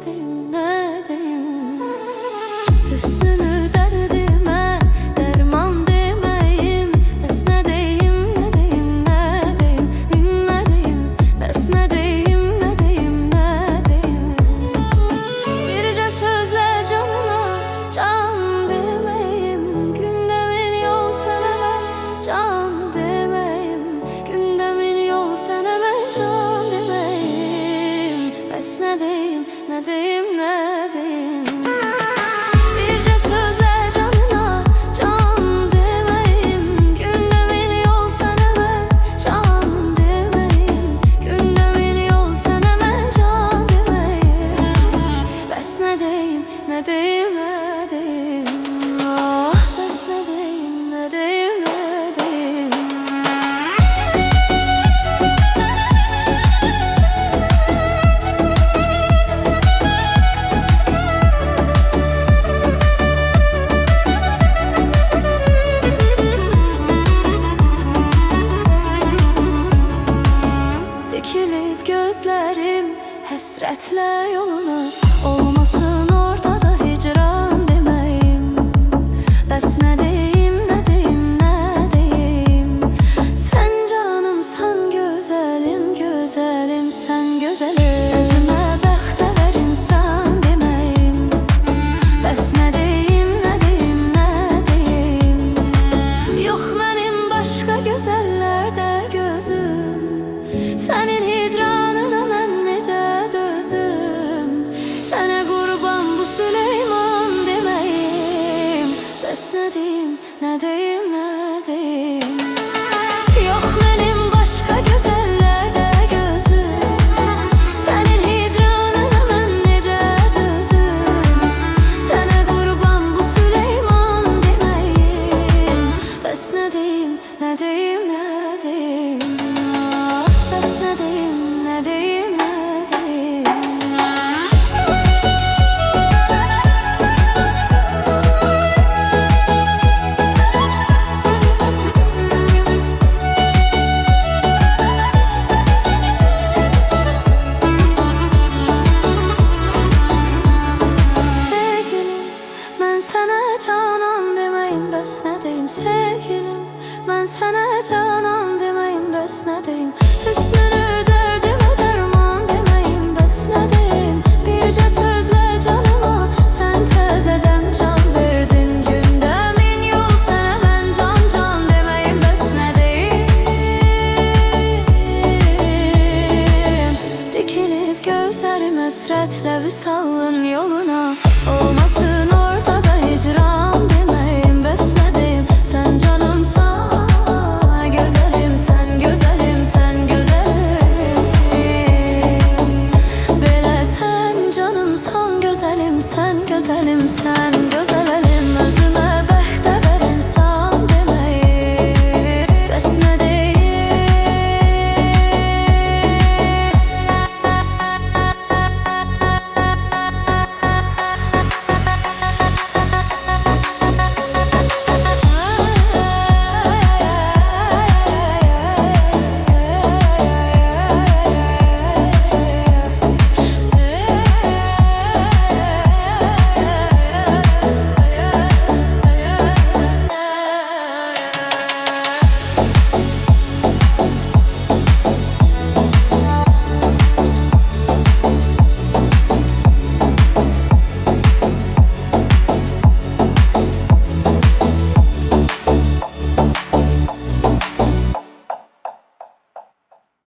deyim, ne deyim? Hüsnünü derdime derman demeyim. Bəs ne deyim, ne deyim, ne deyim? Ne deyim, bəs ne deyim, ne deyim, ne deyim? Bircə sözlə canına can demeyim. Gündemin yol sənəmə can demeyim. Gündemin yol sənəmə can demeyim. Bəs ne deyim, ne deyim, ne deyim? Bircə sözlə canına can demeyim. Gündemin yol sənəmə can demeyim. Gündemin yol sənəmə can demeyim. Bəs ne deyim, ne deyim, ne deyim? Ah, bəs ne deyim, ne deyim, ne deyim? Dikilib gözlerim həsrətlə yoluna, olmasın ortada hicran demeyim. Bəs ne deyim, ne deyim, ne deyim? Sen canımsan gözəlim, gözəlim, sən gözəlim. Özümə bəxtəvər insan demeyim. Bəs ne deyim, ne deyim, ne deyim? Yox mənim başqa gözəllərdə gözüm. Sənin hicranına mən necə dözüm? Sənə qurban bu Süleyman deməyim. Bəs nə deyim, nə deyim, nə deyim? Yox mənim başqa gözəllərdə gözüm. Sənin hicranına mən necə dözüm? Sənə qurban bu Süleyman deməyim. Bəs nə deyim, nə deyim, nə deyim? Bəs nə deyim, nə deyim, nə deyim? Sevgilim, mən sənə canan deməyim, bəs nə deyim? Sevgilim, mən sənə canan deməyim, bəs nə deyim? Hüsnünü dərdimə dərman deməyim, bəs nə deyim? Bircə sözlə canıma sən təzədən can verdin. Gündəmin yol sənə mən can can deməyim, bəs nə deyim? Dikilib gözlərim həsrətlə vüsalın yoluna, olmasın ortada hicran deməyim, bəs nə deyim? Sən canımsan gözəlim, sən gözəlim, sən gözəlim. Belə sən canımsan gözəlim, sən gözəlim, sən gözəlim.